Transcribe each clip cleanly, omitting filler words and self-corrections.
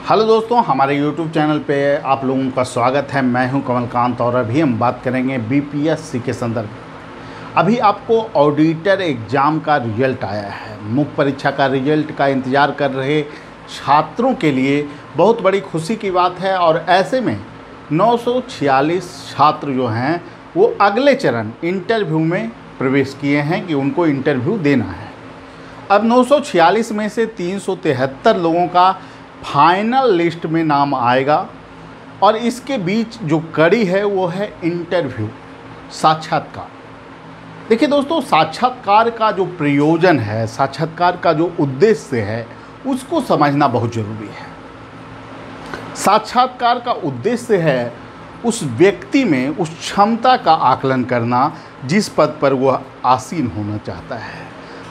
Hello दोस्तों, हमारे YouTube channel पे आप लोगों का स्वागत है। मैं हूं कमलकांत और अभी हम बात करेंगे बीपीएससी के संदर्भ में। अभी आपको ऑडिटर एग्ज़ाम का रिजल्ट आया है। मुख्य परीक्षा का रिजल्ट का इंतज़ार कर रहे छात्रों के लिए बहुत बड़ी खुशी की बात है और ऐसे में 946 छात्र जो हैं वो अगले चरण इंटरव्यू में प्रवेश किए हैं कि उनको इंटरव्यू देना है। अब 946 में से 373 लोगों का फाइनल लिस्ट में नाम आएगा और इसके बीच जो कड़ी है वो है इंटरव्यू, साक्षात्कार। देखिए दोस्तों, साक्षात्कार का जो प्रयोजन है, साक्षात्कार का जो उद्देश्य है, उसको समझना बहुत ज़रूरी है। साक्षात्कार का उद्देश्य है उस व्यक्ति में उस क्षमता का आकलन करना जिस पद पर वह आसीन होना चाहता है।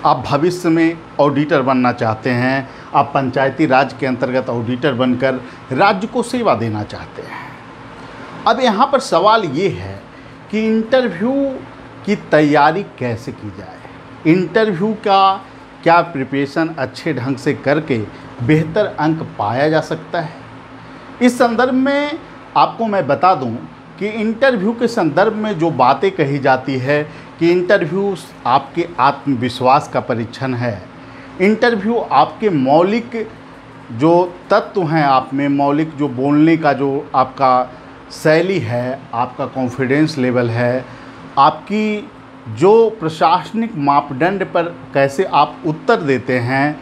आप भविष्य में ऑडिटर बनना चाहते हैं, आप पंचायती राज के अंतर्गत ऑडिटर बनकर राज्य को सेवा देना चाहते हैं। अब यहाँ पर सवाल ये है कि इंटरव्यू की तैयारी कैसे की जाए। इंटरव्यू का क्या प्रिपरेशन अच्छे ढंग से करके बेहतर अंक पाया जा सकता है। इस संदर्भ में आपको मैं बता दूं कि इंटरव्यू के संदर्भ में जो बातें कही जाती है कि इंटरव्यू आपके आत्मविश्वास का परीक्षण है, इंटरव्यू आपके मौलिक जो तत्व हैं, आप में मौलिक जो बोलने का जो आपका शैली है, आपका कॉन्फिडेंस लेवल है, आपकी जो प्रशासनिक मापदंड पर कैसे आप उत्तर देते हैं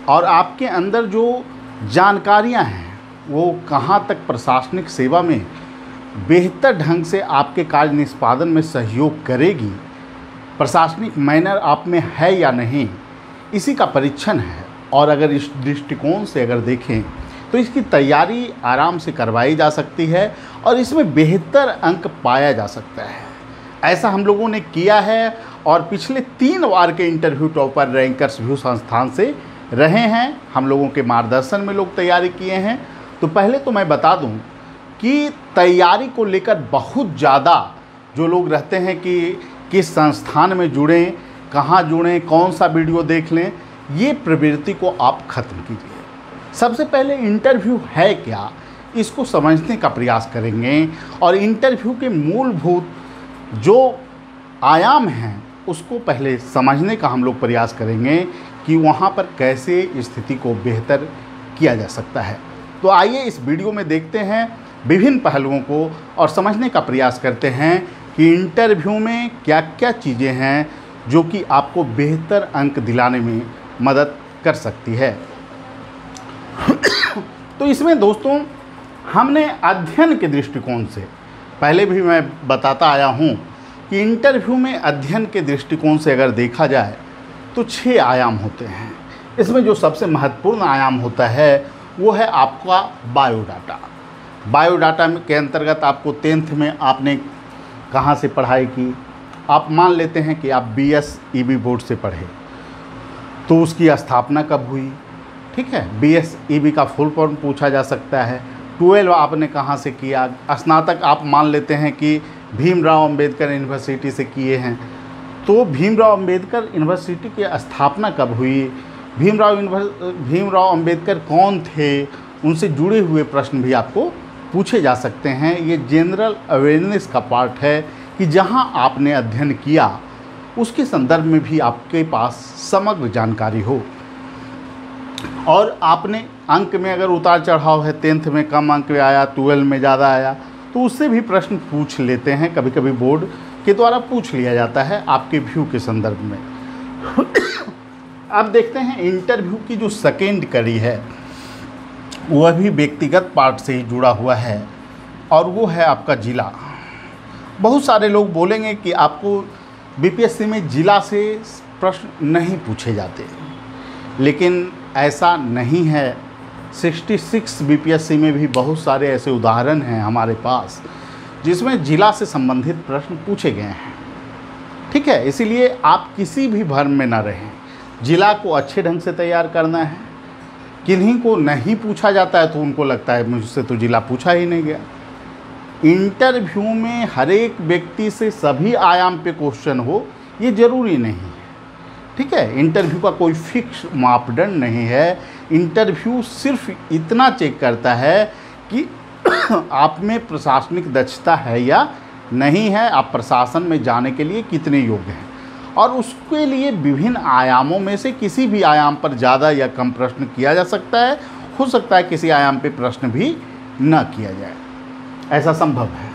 और आपके अंदर जो जानकारियां हैं वो कहां तक प्रशासनिक सेवा में बेहतर ढंग से आपके कार्य निष्पादन में सहयोग करेगी, प्रशासनिक मैनर आप में है या नहीं, इसी का परीक्षण है। और अगर इस दृष्टिकोण से अगर देखें तो इसकी तैयारी आराम से करवाई जा सकती है और इसमें बेहतर अंक पाया जा सकता है। ऐसा हम लोगों ने किया है और पिछले 3 बार के इंटरव्यू टॉपर रैंकर्स व्यू संस्थान से रहे हैं। हम लोगों के मार्गदर्शन में लोग तैयारी किए हैं। तो पहले तो मैं बता दूं कि तैयारी को लेकर बहुत ज़्यादा जो लोग रहते हैं कि किस संस्थान में जुड़ें, कहाँ जुड़ें, कौन सा वीडियो देख लें, ये प्रवृत्ति को आप ख़त्म कीजिए। सबसे पहले इंटरव्यू है क्या, इसको समझने का प्रयास करेंगे और इंटरव्यू के मूलभूत जो आयाम हैं उसको पहले समझने का हम लोग प्रयास करेंगे कि वहाँ पर कैसे स्थिति को बेहतर किया जा सकता है। तो आइए इस वीडियो में देखते हैं विभिन्न पहलुओं को और समझने का प्रयास करते हैं कि इंटरव्यू में क्या क्या चीज़ें हैं जो कि आपको बेहतर अंक दिलाने में मदद कर सकती है। तो इसमें दोस्तों हमने अध्ययन के दृष्टिकोण से पहले भी मैं बताता आया हूँ कि इंटरव्यू में अध्ययन के दृष्टिकोण से अगर देखा जाए तो 6 आयाम होते हैं। इसमें जो सबसे महत्वपूर्ण आयाम होता है वो है आपका बायोडाटा। बायोडाटा के अंतर्गत आपको 10th में आपने कहाँ से पढ़ाई की। आप मान लेते हैं कि आप BSEB बोर्ड से पढ़े, तो उसकी स्थापना कब हुई, ठीक है। BSEB का फुल फॉर्म पूछा जा सकता है। 12 आपने कहाँ से किया। स्नातक आप मान लेते हैं कि भीमराव अंबेडकर यूनिवर्सिटी से किए हैं, तो भीमराव अंबेडकर यूनिवर्सिटी की स्थापना कब हुई, भीमराव अंबेडकर कौन थे, उनसे जुड़े हुए प्रश्न भी आपको पूछे जा सकते हैं। ये जनरल अवेयरनेस का पार्ट है कि जहां आपने अध्ययन किया उसके संदर्भ में भी आपके पास समग्र जानकारी हो। और आपने अंक में अगर उतार चढ़ाव है, 10th में कम अंक में आया, 12 में ज़्यादा आया, तो उससे भी प्रश्न पूछ लेते हैं। कभी कभी बोर्ड के द्वारा पूछ लिया जाता है आपके व्यू के संदर्भ में। अब देखते हैं इंटरव्यू की जो सेकेंड कड़ी है वह भी व्यक्तिगत पार्ट से ही जुड़ा हुआ है और वो है आपका जिला। बहुत सारे लोग बोलेंगे कि आपको बीपीएससी में जिला से प्रश्न नहीं पूछे जाते, लेकिन ऐसा नहीं है। 66 बीपीएससी में भी बहुत सारे ऐसे उदाहरण हैं हमारे पास जिसमें जिला से संबंधित प्रश्न पूछे गए हैं, ठीक है। इसीलिए आप किसी भी भ्रम में ना रहें। जिला को अच्छे ढंग से तैयार करना है। किन्हीं को नहीं पूछा जाता है तो उनको लगता है मुझसे तो जिला पूछा ही नहीं गया। इंटरव्यू में हर एक व्यक्ति से सभी आयाम पे क्वेश्चन हो ये ज़रूरी नहीं है, ठीक है। इंटरव्यू का कोई फिक्स मापदंड नहीं है इंटरव्यू सिर्फ इतना चेक करता है कि आप में प्रशासनिक दक्षता है या नहीं है, आप प्रशासन में जाने के लिए कितने योग्य हैं, और उसके लिए विभिन्न आयामों में से किसी भी आयाम पर ज़्यादा या कम प्रश्न किया जा सकता है। हो सकता है किसी आयाम पे प्रश्न भी न किया जाए, ऐसा संभव है।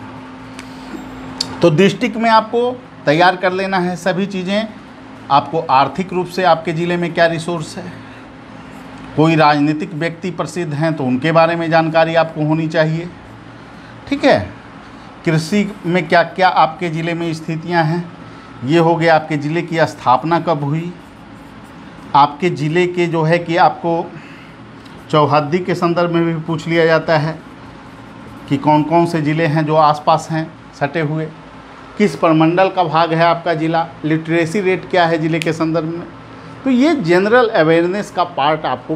तो डिस्ट्रिक्ट में आपको तैयार कर लेना है सभी चीज़ें। आपको आर्थिक रूप से आपके ज़िले में क्या रिसोर्स है, कोई राजनीतिक व्यक्ति प्रसिद्ध हैं तो उनके बारे में जानकारी आपको होनी चाहिए, ठीक है। कृषि में क्या क्या आपके ज़िले में स्थितियां हैं, ये हो गया। आपके ज़िले की स्थापना कब हुई, आपके ज़िले के जो है कि आपको चौहद्दी के संदर्भ में भी पूछ लिया जाता है कि कौन कौन से ज़िले हैं जो आसपास हैं सटे हुए, किस प्रमंडल का भाग है आपका ज़िला, लिटरेसी रेट क्या है ज़िले के संदर्भ में। तो ये जनरल अवेयरनेस का पार्ट आपको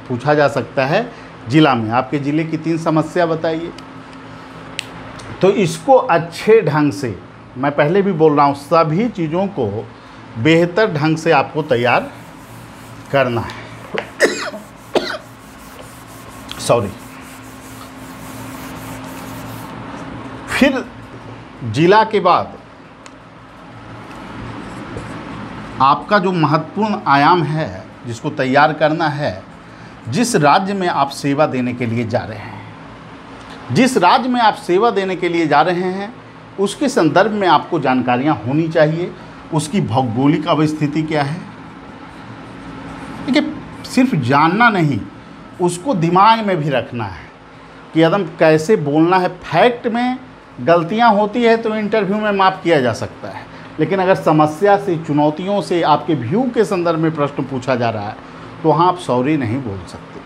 पूछा जा सकता है ज़िला में। आपके ज़िले की 3 समस्या बताइए। तो इसको अच्छे ढंग से, मैं पहले भी बोल रहा हूँ, सभी चीज़ों को बेहतर ढंग से आपको तैयार करना है। सॉरी। फिर जिला के बाद आपका जो महत्वपूर्ण आयाम है जिसको तैयार करना है, जिस राज्य में आप सेवा देने के लिए जा रहे हैं, जिस राज्य में आप सेवा देने के लिए जा रहे हैं उसके संदर्भ में आपको जानकारियां होनी चाहिए। उसकी भौगोलिक अवस्थिति क्या है, देखिए सिर्फ जानना नहीं, उसको दिमाग में भी रखना है कि एकदम कैसे बोलना है। फैक्ट में गलतियां होती है तो इंटरव्यू में माफ़ किया जा सकता है, लेकिन अगर समस्या से, चुनौतियों से, आपके व्यू के संदर्भ में प्रश्न पूछा जा रहा है तो वहाँ आप सॉरी नहीं बोल सकते।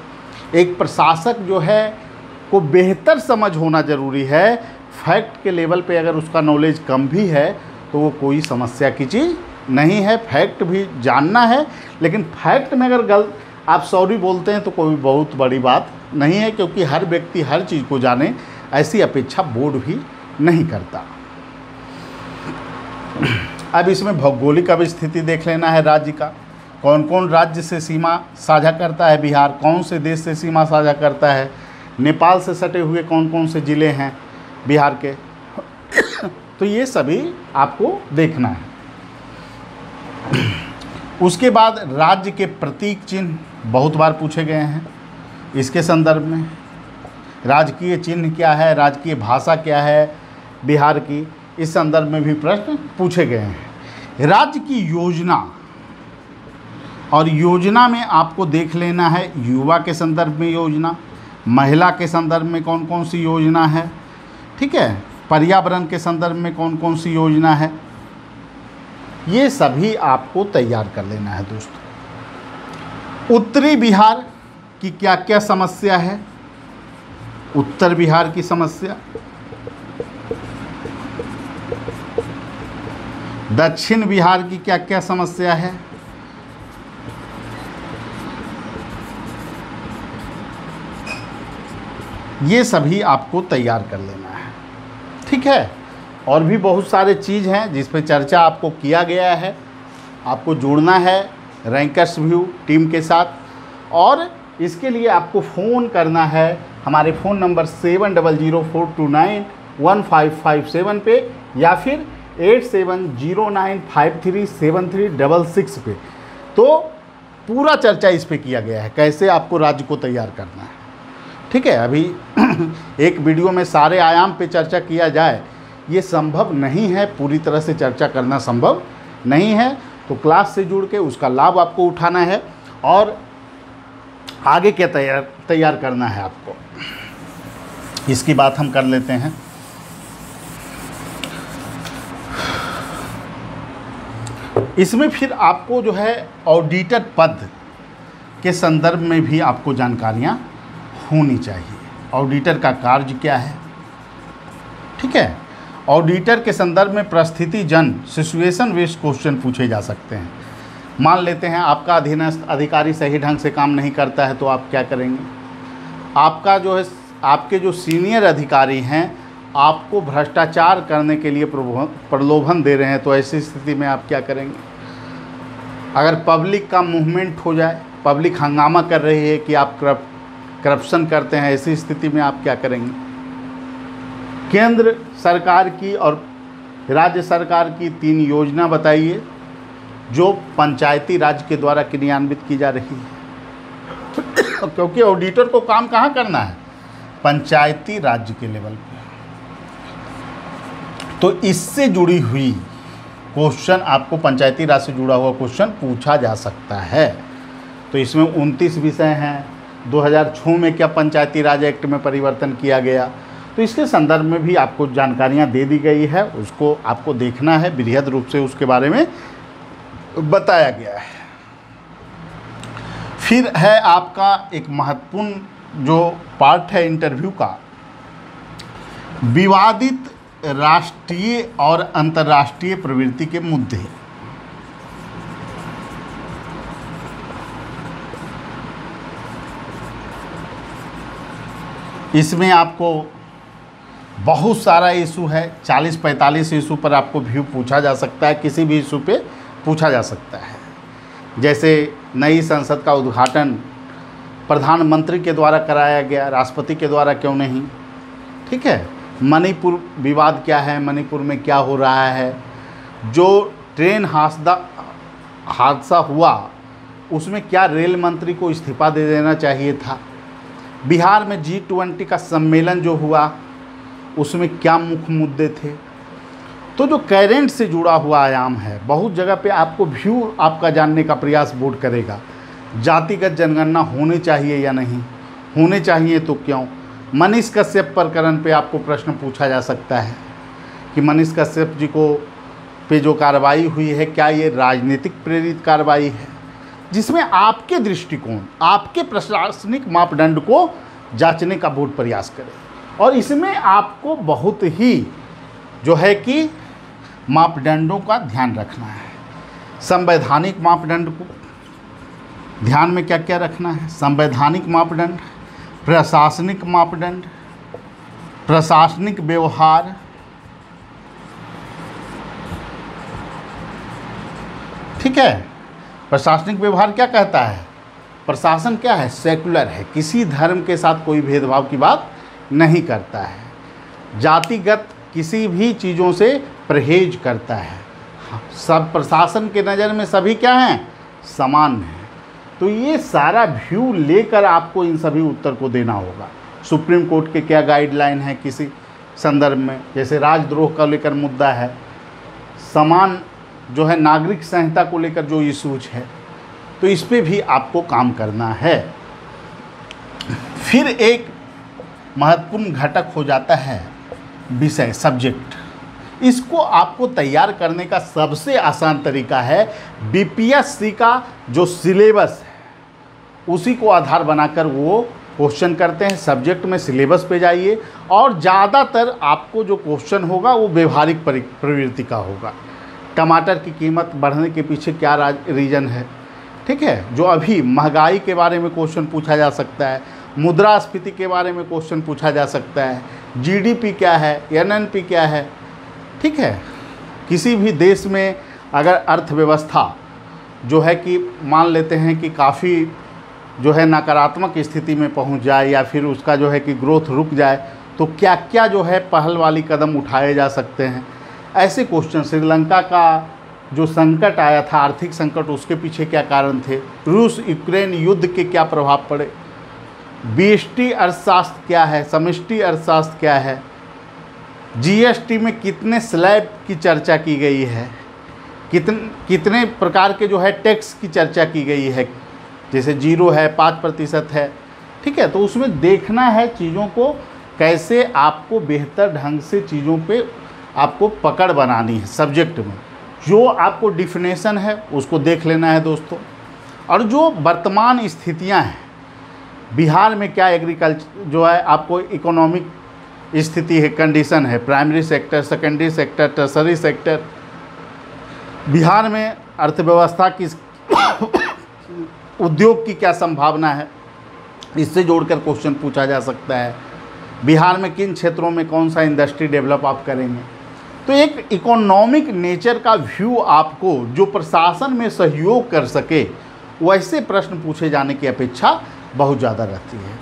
एक प्रशासक जो है को बेहतर समझ होना ज़रूरी है। फैक्ट के लेवल पे अगर उसका नॉलेज कम भी है तो वो कोई समस्या की चीज़ नहीं है। फैक्ट भी जानना है, लेकिन फैक्ट में अगर आप सॉरी बोलते हैं तो कोई बहुत बड़ी बात नहीं है, क्योंकि हर व्यक्ति हर चीज़ को जाने ऐसी अपेक्षा बोर्ड भी नहीं करता। अब इसमें भौगोलिक अवस्थिति देख लेना है राज्य का, कौन कौन राज्य से सीमा साझा करता है बिहार, कौन से देश से सीमा साझा करता है, नेपाल से सटे हुए कौन कौन से ज़िले हैं बिहार के। तो ये सभी आपको देखना है। उसके बाद राज्य के प्रतीक चिन्ह बहुत बार पूछे गए हैं इसके संदर्भ में। राजकीय चिन्ह क्या है, राजकीय भाषा क्या है बिहार की, इस संदर्भ में भी प्रश्न पूछे गए हैं। राज्य की योजना, और योजना में आपको देख लेना है युवा के संदर्भ में योजना, महिला के संदर्भ में कौन कौन सी योजना है, ठीक है, पर्यावरण के संदर्भ में कौन कौन सी योजना है, ये सभी आपको तैयार कर लेना है दोस्तों। उत्तरी बिहार की क्या क्या समस्या है, उत्तर बिहार की समस्या, दक्षिण बिहार की क्या क्या समस्या है, ये सभी आपको तैयार कर लेना है, ठीक है। और भी बहुत सारे चीज़ हैं जिस पे चर्चा आपको किया गया है। आपको जुड़ना है रैंकर्स व्यू टीम के साथ, और इसके लिए आपको फ़ोन करना है हमारे फ़ोन नंबर 7004291557 पे, या फिर 8709537366 पे। तो पूरा चर्चा इस पे किया गया है कैसे आपको राज्य को तैयार करना है, ठीक है। अभी एक वीडियो में सारे आयाम पे चर्चा किया जाए ये संभव नहीं है, पूरी तरह से चर्चा करना संभव नहीं है। तो क्लास से जुड़ के उसका लाभ आपको उठाना है, और आगे क्या तैयार करना है आपको, इसकी बात हम कर लेते हैं। इसमें फिर आपको जो है ऑडिटर पद के संदर्भ में भी आपको जानकारियाँ होनी चाहिए। ऑडिटर का कार्य क्या है, ठीक है। ऑडिटर के संदर्भ में परिस्थिति जन सिचुएशन बेस्ड क्वेश्चन पूछे जा सकते हैं। मान लेते हैं आपका अधीनस्थ अधिकारी सही ढंग से काम नहीं करता है तो आप क्या करेंगे। आपका जो है, आपके जो सीनियर अधिकारी हैं आपको भ्रष्टाचार करने के लिए प्रलोभन दे रहे हैं तो ऐसी स्थिति में आप क्या करेंगे। अगर पब्लिक का मूवमेंट हो जाए, पब्लिक हंगामा कर रही है कि आप करप्शन करते हैं, ऐसी स्थिति में आप क्या करेंगे? केंद्र सरकार की और राज्य सरकार की 3 योजना बताइए जो पंचायती राज के द्वारा क्रियान्वित की जा रही है। क्योंकि ऑडिटर को काम कहाँ करना है? पंचायती राज्य के लेवल पे। तो इससे जुड़ी हुई क्वेश्चन आपको पंचायती राज से जुड़ा हुआ क्वेश्चन पूछा जा सकता है। तो इसमें 29 विषय हैं। 2006 में क्या पंचायती राज एक्ट में परिवर्तन किया गया, तो इसके संदर्भ में भी आपको जानकारियां दे दी गई है, उसको आपको देखना है, बृहद रूप से उसके बारे में बताया गया है। फिर है आपका एक महत्वपूर्ण जो पार्ट है इंटरव्यू का, विवादित राष्ट्रीय और अंतर्राष्ट्रीय प्रवृत्ति के मुद्दे। इसमें आपको बहुत सारा इशू है, 40-45 इशू पर आपको व्यू पूछा जा सकता है, किसी भी इशू पे पूछा जा सकता है। जैसे नई संसद का उद्घाटन प्रधानमंत्री के द्वारा कराया गया, राष्ट्रपति के द्वारा क्यों नहीं? ठीक है। मणिपुर विवाद क्या है, मणिपुर में क्या हो रहा है? जो ट्रेन हादसा हुआ उसमें क्या रेल मंत्री को इस्तीफा दे देना चाहिए था? बिहार में G20 का सम्मेलन जो हुआ उसमें क्या मुख्य मुद्दे थे? तो जो करेंट से जुड़ा हुआ आयाम है, बहुत जगह पे आपको व्यू आपका जानने का प्रयास बोर्ड करेगा। जातिगत जनगणना होनी चाहिए या नहीं होनी चाहिए, तो क्यों? मनीष कश्यप प्रकरण पे आपको प्रश्न पूछा जा सकता है कि मनीष कश्यप जी को पे जो कार्रवाई हुई है, क्या ये राजनीतिक प्रेरित कार्रवाई है, जिसमें आपके दृष्टिकोण, आपके प्रशासनिक मापदंड को जांचने का बोर्ड प्रयास करे। और इसमें आपको बहुत ही जो है कि मापदंडों का ध्यान रखना है। संवैधानिक मापदंड को ध्यान में क्या क्या रखना है? संवैधानिक मापदंड, प्रशासनिक मापदंड, प्रशासनिक व्यवहार, ठीक है। प्रशासनिक व्यवहार क्या कहता है? प्रशासन क्या है? सेकुलर है, किसी धर्म के साथ कोई भेदभाव की बात नहीं करता है, जातिगत किसी भी चीज़ों से परहेज करता है। सब प्रशासन के नज़र में सभी क्या हैं? समान हैं। तो ये सारा व्यू लेकर आपको इन सभी उत्तर को देना होगा। सुप्रीम कोर्ट के क्या गाइडलाइन है किसी संदर्भ में, जैसे राजद्रोह का लेकर मुद्दा है, समान जो है नागरिक संहिता को लेकर जो इशूज है, तो इस पे भी आपको काम करना है। फिर एक महत्वपूर्ण घटक हो जाता है विषय, सब्जेक्ट। इसको आपको तैयार करने का सबसे आसान तरीका है बीपीएससी का जो सिलेबस है उसी को आधार बनाकर वो क्वेश्चन करते हैं। सब्जेक्ट में सिलेबस पे जाइए और ज़्यादातर आपको जो क्वेश्चन होगा वो व्यवहारिक प्रवृत्ति का होगा। टमाटर की कीमत बढ़ने के पीछे क्या रीज़न है, ठीक है, जो अभी महंगाई के बारे में क्वेश्चन पूछा जा सकता है, मुद्रास्फीति के बारे में क्वेश्चन पूछा जा सकता है, जीडीपी क्या है, एनएनपी क्या है, ठीक है। किसी भी देश में अगर अर्थव्यवस्था जो है कि मान लेते हैं कि काफ़ी जो है नकारात्मक स्थिति में पहुंच जाए या फिर उसका जो है कि ग्रोथ रुक जाए, तो क्या क्या जो है पहल वाली कदम उठाए जा सकते हैं, ऐसे क्वेश्चन। श्रीलंका का जो संकट आया था, आर्थिक संकट, उसके पीछे क्या कारण थे, रूस यूक्रेन युद्ध के क्या प्रभाव पड़े, बीएसटी अर्थशास्त्र क्या है, समष्टि अर्थशास्त्र क्या है, जीएसटी में कितने स्लैब की चर्चा की गई है, कितने प्रकार के जो है टैक्स की चर्चा की गई है, जैसे 0 है, 5% है, ठीक है। तो उसमें देखना है चीज़ों को कैसे आपको बेहतर ढंग से चीज़ों पे आपको पकड़ बनानी है। सब्जेक्ट में जो आपको डिफिनेशन है उसको देख लेना है दोस्तों। और जो वर्तमान स्थितियां हैं, बिहार में क्या एग्रीकल्चर जो है आपको इकोनॉमिक स्थिति है, कंडीशन है, primary sector, secondary sector, tertiary sector, Bihar में अर्थव्यवस्था की उद्योग की क्या संभावना है, इससे जोड़कर क्वेश्चन पूछा जा सकता है। बिहार में किन क्षेत्रों में कौन सा इंडस्ट्री डेवलप आप करेंगे। तो एक इकोनॉमिक नेचर का व्यू आपको जो प्रशासन में सहयोग कर सके वैसे प्रश्न पूछे जाने की अपेक्षा बहुत ज़्यादा रहती है।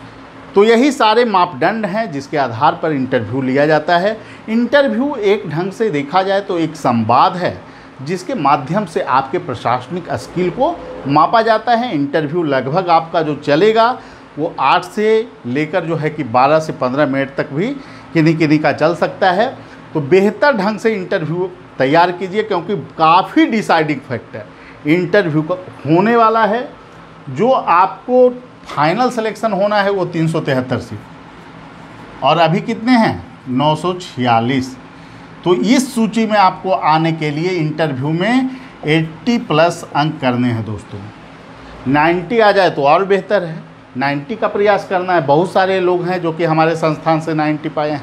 तो यही सारे मापदंड हैं जिसके आधार पर इंटरव्यू लिया जाता है। इंटरव्यू एक ढंग से देखा जाए तो एक संवाद है जिसके माध्यम से आपके प्रशासनिक स्किल को मापा जाता है। इंटरव्यू लगभग आपका जो चलेगा वो 8 से लेकर जो है कि 12 से 15 मिनट तक भी किन्हीं का चल सकता है। तो बेहतर ढंग से इंटरव्यू तैयार कीजिए, क्योंकि काफ़ी डिसाइडिंग फैक्टर इंटरव्यू का होने वाला है। जो आपको फाइनल सिलेक्शन होना है वो 373 सीट, और अभी कितने हैं 946। तो इस सूची में आपको आने के लिए इंटरव्यू में 80+ अंक करने हैं दोस्तों। 90 आ जाए तो और बेहतर है, 90 का प्रयास करना है। बहुत सारे लोग हैं जो कि हमारे संस्थान से 90 पाए हैं।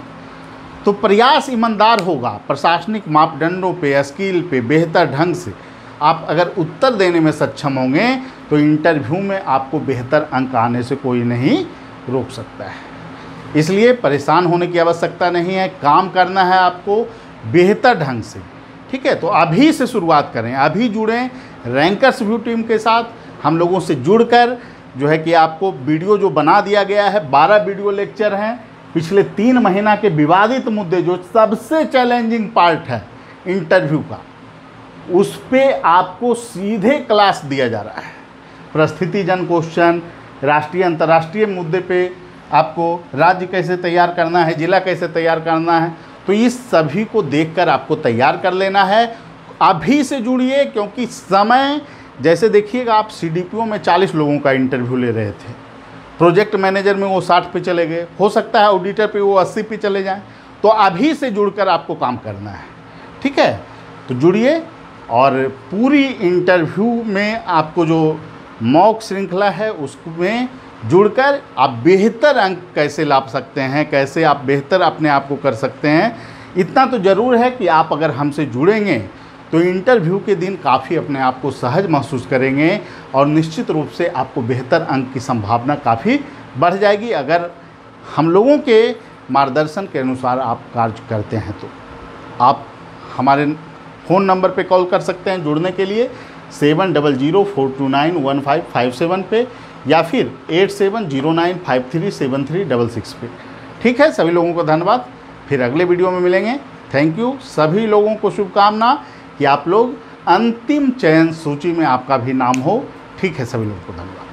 तो प्रयास ईमानदार होगा, प्रशासनिक मापदंडों पे, स्किल पे बेहतर ढंग से आप अगर उत्तर देने में सक्षम होंगे तो इंटरव्यू में आपको बेहतर अंक आने से कोई नहीं रोक सकता है। इसलिए परेशान होने की आवश्यकता नहीं है, काम करना है आपको बेहतर ढंग से। ठीक है, तो अभी से शुरुआत करें, अभी जुड़ें रैंकर्स व्यू टीम के साथ। हम लोगों से जुड़कर जो है कि आपको वीडियो जो बना दिया गया है, 12 वीडियो लेक्चर हैं पिछले 3 महीना के विवादित मुद्दे, जो सबसे चैलेंजिंग पार्ट है इंटरव्यू का, उस पे आपको सीधे क्लास दिया जा रहा है। परिस्थितिजन क्वेश्चन, राष्ट्रीय अंतर्राष्ट्रीय मुद्दे पे आपको राज्य कैसे तैयार करना है, जिला कैसे तैयार करना है, तो इस सभी को देखकर आपको तैयार कर लेना है। अभी से जुड़िए, क्योंकि समय जैसे देखिएगा, आप CDPO में 40 लोगों का इंटरव्यू ले रहे थे, प्रोजेक्ट मैनेजर में वो 60 पे चले गए, हो सकता है ऑडिटर पे वो 80 पे चले जाएं। तो अभी से जुड़कर आपको काम करना है। ठीक है, तो जुड़िए, और पूरी इंटरव्यू में आपको जो मॉक श्रृंखला है उसमें जुड़कर आप बेहतर अंक कैसे ला सकते हैं, कैसे आप बेहतर अपने आप को कर सकते हैं, इतना तो ज़रूर है कि आप अगर हमसे जुड़ेंगे तो इंटरव्यू के दिन काफ़ी अपने आप को सहज महसूस करेंगे, और निश्चित रूप से आपको बेहतर अंक की संभावना काफ़ी बढ़ जाएगी अगर हम लोगों के मार्गदर्शन के अनुसार आप कार्य करते हैं। तो आप हमारे फ़ोन नंबर पे कॉल कर सकते हैं जुड़ने के लिए 7004291557 पे, या फिर 8709537366 पे। ठीक है, सभी लोगों को धन्यवाद, फिर अगले वीडियो में मिलेंगे। Thank you. सभी लोगों को शुभकामना कि आप लोग अंतिम चयन सूची में आपका भी नाम हो। ठीक है, सभी लोगों को धन्यवाद।